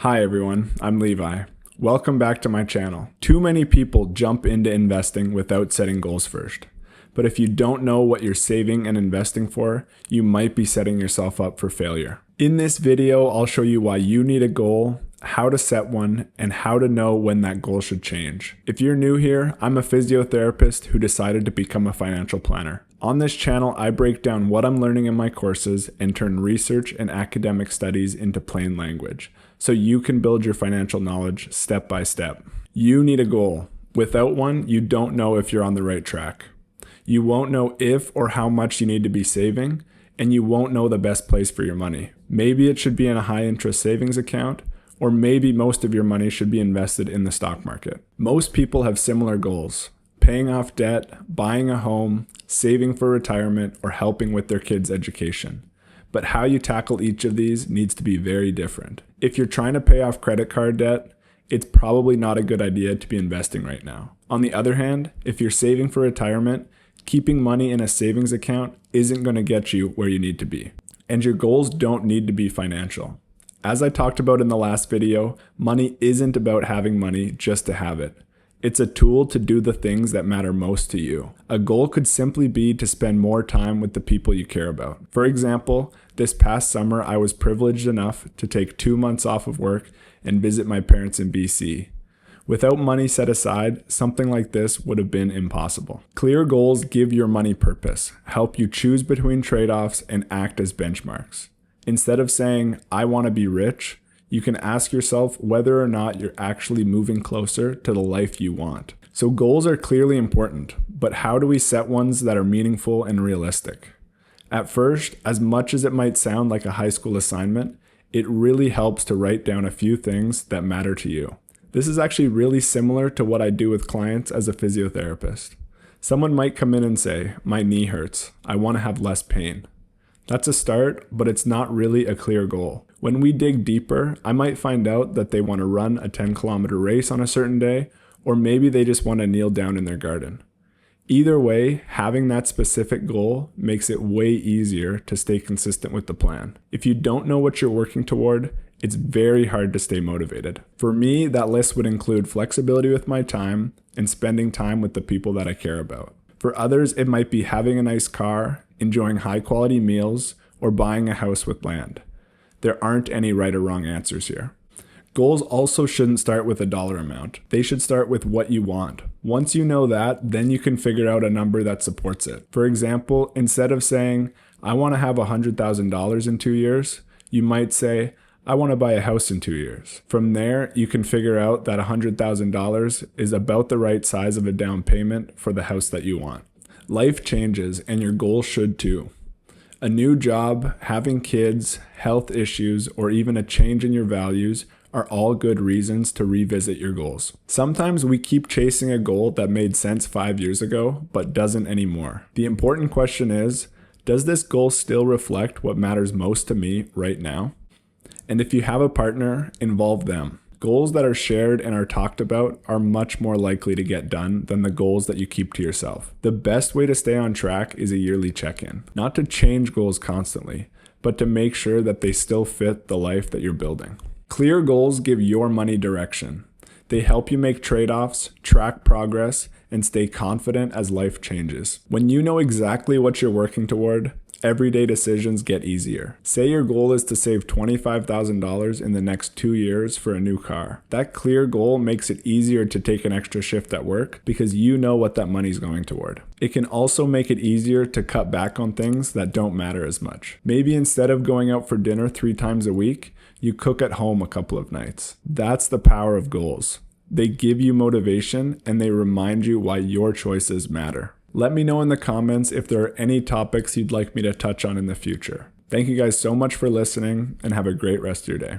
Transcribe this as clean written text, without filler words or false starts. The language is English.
Hi everyone, I'm Levi. Welcome back to my channel. Too many people jump into investing without setting goals first. But if you don't know what you're saving and investing for, you might be setting yourself up for failure. In this video, I'll show you why you need a goal, how to set one, and how to know when that goal should change. If you're new here, I'm a physiotherapist who decided to become a financial planner. On this channel, I break down what I'm learning in my courses and turn research and academic studies into plain language, so you can build your financial knowledge step by step. You need a goal. Without one, you don't know if you're on the right track. You won't know if or how much you need to be saving, and you won't know the best place for your money. Maybe it should be in a high interest savings account, or maybe most of your money should be invested in the stock market. Most people have similar goals: paying off debt, buying a home, saving for retirement, or helping with their kids' education. But how you tackle each of these needs to be very different. If you're trying to pay off credit card debt, it's probably not a good idea to be investing right now. On the other hand, if you're saving for retirement, keeping money in a savings account isn't going to get you where you need to be. And your goals don't need to be financial. As I talked about in the last video, money isn't about having money just to have it. It's a tool to do the things that matter most to you. A goal could simply be to spend more time with the people you care about. For example, this past summer, I was privileged enough to take 2 months off of work and visit my parents in BC. Without money set aside, something like this would have been impossible. Clear goals give your money purpose, help you choose between trade-offs, and act as benchmarks. Instead of saying, "I want to be rich," you can ask yourself whether or not you're actually moving closer to the life you want. So goals are clearly important, but how do we set ones that are meaningful and realistic? At first, as much as it might sound like a high school assignment, it really helps to write down a few things that matter to you. This is actually really similar to what I do with clients as a physiotherapist. Someone might come in and say, "My knee hurts. I want to have less pain." That's a start, but it's not really a clear goal. When we dig deeper, I might find out that they want to run a 10-kilometer race on a certain day, or maybe they just want to kneel down in their garden. Either way, having that specific goal makes it way easier to stay consistent with the plan. If you don't know what you're working toward, it's very hard to stay motivated. For me, that list would include flexibility with my time and spending time with the people that I care about. For others, it might be having a nice car, enjoying high-quality meals, or buying a house with land. There aren't any right or wrong answers here. Goals also shouldn't start with a dollar amount. They should start with what you want. Once you know that, then you can figure out a number that supports it. For example, instead of saying, "I want to have $100,000 in 2 years," you might say, "I want to buy a house in 2 years." From there, you can figure out that $100,000 is about the right size of a down payment for the house that you want. Life changes, and your goals should too. A new job, having kids, health issues, or even a change in your values are all good reasons to revisit your goals. Sometimes we keep chasing a goal that made sense 5 years ago, but doesn't anymore. The important question is, does this goal still reflect what matters most to me right now? And if you have a partner, involve them. Goals that are shared and are talked about are much more likely to get done than the goals that you keep to yourself. The best way to stay on track is a yearly check-in. Not to change goals constantly, but to make sure that they still fit the life that you're building. Clear goals give your money direction. They help you make trade-offs, track progress, and stay confident as life changes. When you know exactly what you're working toward, everyday decisions get easier. Say your goal is to save $25,000 in the next 2 years for a new car. That clear goal makes it easier to take an extra shift at work because you know what that money's going toward. It can also make it easier to cut back on things that don't matter as much. Maybe instead of going out for dinner 3 times a week, you cook at home a couple of nights. That's the power of goals. They give you motivation and they remind you why your choices matter. Let me know in the comments if there are any topics you'd like me to touch on in the future. Thank you guys so much for listening and have a great rest of your day.